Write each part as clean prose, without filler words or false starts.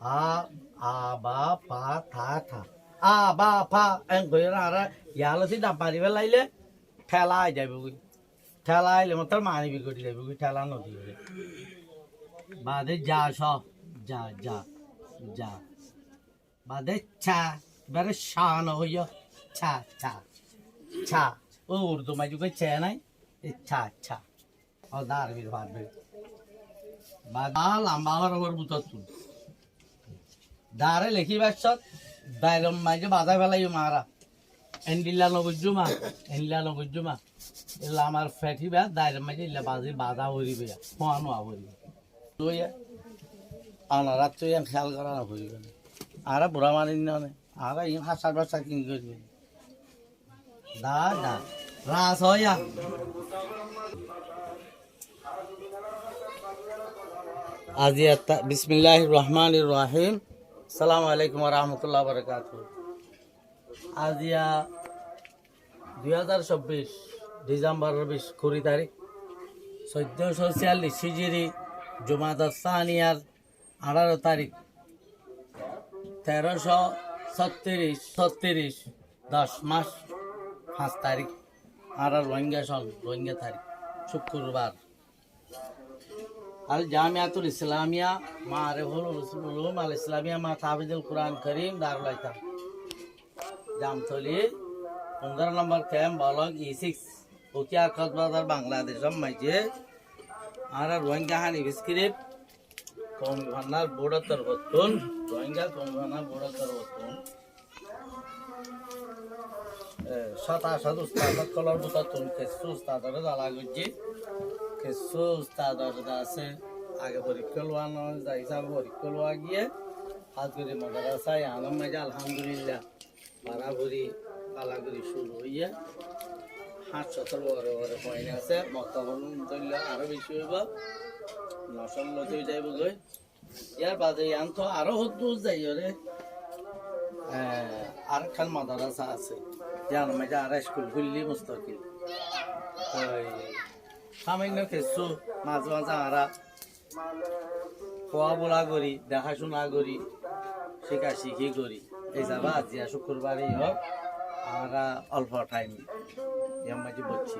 আ আ বা পা থা থা আ বা পা এং কই আর ইয়ালো সি ডাব মারিবে লাইলে ঠেলা আই যাবে বুই ঠেলা আইলে মাত্র মানিবি করি যাবে বুই ঠেলা নদী বলে বাদে যা স যা যা যা বাদে ছা বারে শান হইয় ছা ছা ছা ও উর্দু মাঝে কই ছে নাই ছা ছা ও দার বির ভাববে বাদা লম্বা হওয়ার বুতত দারে লেখিবার সত দাইরম মাঝে বাধা ফেলাই মারা এন্ডিল্লা নগজুমা এন্ডিল্লা নগজুমা এলা আমার ফেটিবা দাইরম মাঝে ইল্লা বাজি বাধা হরিবে ফোয়ানো হরিবে তুই আনারা তুই খেয়াল করা না হরিবে আরা বুড়া মানি নে আরা ইন হাসার বাসা কিন করবে দা দা রাস হইয়া আজিয়া বিসমিল্লাহির রহমানির রহিম আসসালামু আলাইকুম ওয়া রাহমাতুল্লাহি ওয়া বারাকাতুহু আজিয়া 2024 ডিসেম্বর 20 তারিখ 1446 হিজরি জুমাদাস সানিয়ার 18 তারিখ 1336 10 মাস 5 তারিখ আর রোহিঙ্গা তারিখ শুক্রবার আল জামিয়াতুল ইসলামিয়া মারিফুল উলুম আল ইসলামিয়া মা তাহফিজুল কুরআন করিম দারুল ইতাম Jamtoli 15 number camp block E6 Ukhiya Cox's Bazar Bangladesh মাঝে আর রোহিঙ্গা হানি স্ক্রিপ্ট কৌমি ভান্ডার বোর্ড তরবতুন রোহিঙ্গা কৌমি ভান্ডার বোর্ড তরবতুন শত উস্তাদ কলর বুতাতুন কিছু উস্তাদরে জ্বালা গজি কিছু উস্তাদর আছে আগে পরীক্ষা লোয়ানো যাই হিসাবে পরীক্ষা লোয়া গিয়ে হাজগুড়ি মাদ্রাসায় আলম মাঝে আলহামদুলিল্লাহ বারাবরি কালাগুড়ি শুরু হইয়া 500 বড় পয়েন্ট আছে মক্তবল আরো বেশি হইব 900 হয়ে যাইব গই ইয়ার বাদে আন্ত আরো দূর যাই রে আর খান মাদ্রাসা আছে জান মাঝে আর স্কুল খুললি মুস্তাকিল সামান্য কিছু মাঝে মাঝে আরা খোয়া বোলা করি দেখাশোনা করি শিখি করি এই যাবা আজিয়া শুক্রবারই হোক আমরা অল্প টাইম মাঝে বলছি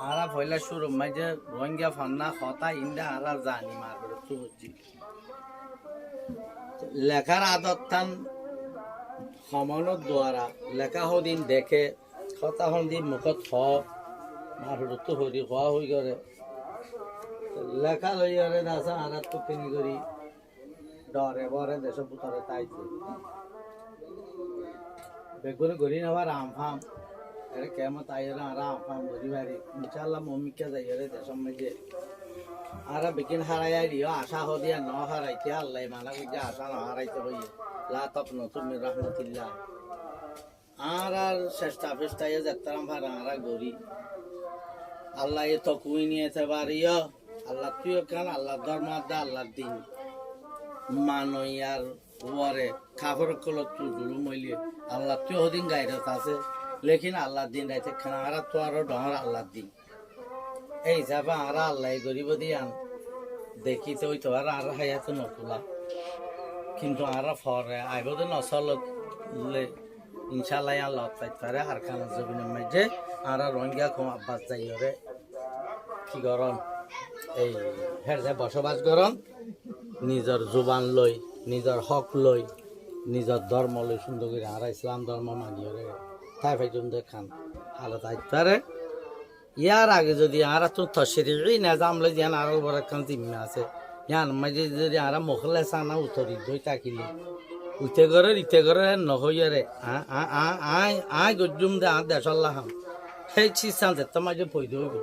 আরা পয়লা শুরু মাঝে রোহিঙ্গা ফান্না হতা ইন্দা আরা জানি মার হচ্ছি লেখার আদত টান সমানত দ্বারা লেখা হদিন দেখে হতা হদিন মুখত মারতো হরি হওয়া হয়ে গেলে লেখা লই গেলে দাসা আর তো কিনি করি ডরে বরে দেশ পুতরে তাইছে বেগুনে গড়ি নেওয়ার আমফাম এর কেমন তাইরা আর আমফাম গড়ি বাড়ি ইনশাল্লাহ মমিকা যাইরে দেশের মাঝে আর বিকিন হারাই দিও আশা হদিয়া ন হারাইতে আল্লাহ মানা বুঝে আশা ন হারাইতে হইয়ে লা তপন তুমি রহমতুল্লাহ আর চেষ্টা ফেষ্টাইয়ে যাত্রাম ভাড়া আরা গড়ি আল্লাহ এ তো কুই নিয়েছে বাড়িও আল্লাহ তুই কান আল্লাহ ধর্ম দা আল্লাহ দিন মানই আর ওরে খাবার কলত তুই দুলু মইলে আল্লাহ তুই হদিন গাইরত আছে লেকিন আল্লাহ দিন রাইতে খানা আর তো আরো ডর আল্লাহ দিন এই যাবা আর আল্লাহ গরিব দিয়ান দেখিতে ওই তো আর হাইয়াতে নতুলা কিন্তু আর ফরে আইব তো নচললে ইনশাল্লাহ আল্লাহ তাইতারে আর খানা জবিনের মাঝে আর রোহিঙ্গা কম আব্বাস যাইরে কি গরম এই হেরজে বসবাস গরম নিজের জুবান লই নিজের হক লই নিজের ধর্ম লই সুন্দর করে আর ইসলাম ধর্ম মানিয়ে তাই ফাইজুন দেখান হালত আইতারে ইয়ার আগে যদি আর তো তশরিই নিজাম লই যেন আর বড় কান জিম্মা আছে ইয়ান মাঝে যদি আর মুখলে সানা উতরি দই তাকিলি উঠে করে নহইয়ারে আই গজুম দে আর দেশাল্লাহ সেই চিসান যে তোমার যে পই দেব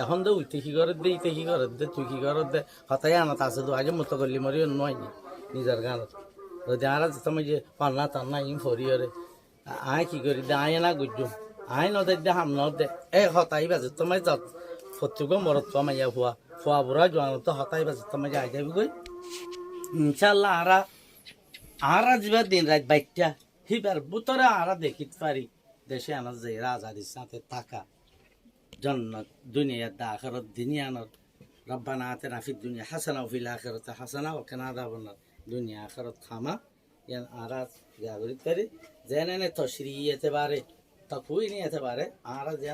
এখন তো উঠে কি করে দে ইতে কি করে দে তুই কি করে দে হতাই আনাত আছে তো আগে মতো করলি মরি নয় নিজের গানত যদি আর তোমার যে পান্না টান্না ইম ফরিয়রে আয় কি করি দে আয় না গজুম আয় নদে দে হাম নদে এ হতাই বাজে তোমার যত ফতুগো মরত তোমাইয়া ফুয়া বুড়া জোয়ান তো হতাই বাজে তোমার যে আই যাবি গই ইনশাল্লাহ আর যা দিন রাত বাইকটা হিবার বুতরে আরা দেখিতে পারি দেশে আনার যে রাজারির সাথে থাকা জন্নত দুনিয়ার দা আখরত দুনিয়ানোর রব্বানা আতিনা ফিদ দুনিয়া হাসানা ওয়া ফিল আখিরাতি হাসানা ওয়া কিনা আযাবান্নার দুনিয়া আখিরাত থামা ইয়ান আরাজ জাগরিত করে জেনে তশরিয়তে বারে তকুই নিয়ে যেতে পারে আমরা যে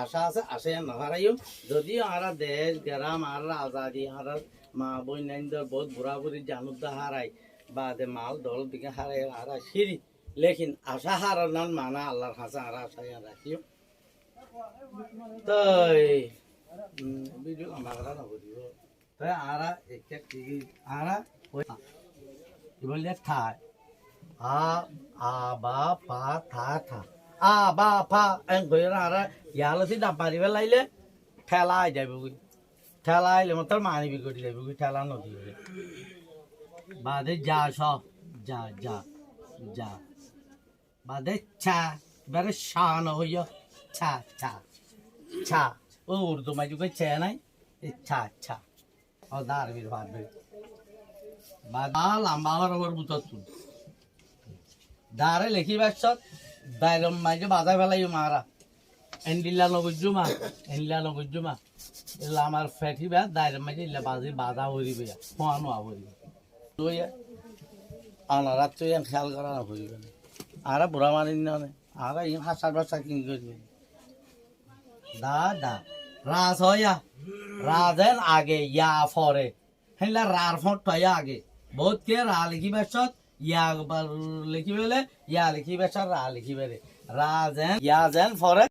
আশা আছে আশা না হারাইও যদিও আমরা দেশ গ্রাম আমরা আজাদি আমরা মা বই নাইন্দর বহুত বুড়া বুড়ি জানুদ্দা হারাই বা দে মাল দল দিকে হারাই হারা সিঁড়ি লেকিন আশা হারানোর মানা আল্লাহর কাছে আমরা আশা রাখিও তো ভিডিও আমার না বুঝিব তাই আমরা একটা টিভি আমরা কি বললে থাই আ বা পা থা থা বা পা এন কইরা আর ইয়ালে সি ডাব্বারি বেলাইলে ঠেলাই যাবে ঠেলাইলে মত মানিবি করি যাবে ঠেলা নদী বাদে যা সব যা যা যা বাদে ছা বেরে শান হইয়া ছা ছা ছা ও উর্দু মাঝে কই ছে নাই ছা ছা ও দারবির ভাবে বাদা লম্বা ওর বুতত দারে লেখি বাসত দাইরম মাঝে বাজা ফেলাই মারা এন্ডিল্লা নবজুমা এলা আমার ফেটি বা দাইরম মাঝে ইল্লা বাজি বাজা হরিবে ফোয়ানো হরিবে তুই আনারা তুই খেয়াল করা না হরিবে আরা বুড়া মানি না আরা ইন হাসার বাসা কিন করবে দা রাজ হইয়া রাজেন আগে ইয়া ফরে হেলা রার ফটয়া আগে বহুত কে রা লিখি বাসত ইয়া লিখি বেলে ইয়া লিখি বেসার রা লিখি বেলে রাজেন ইয়া জেন ফরে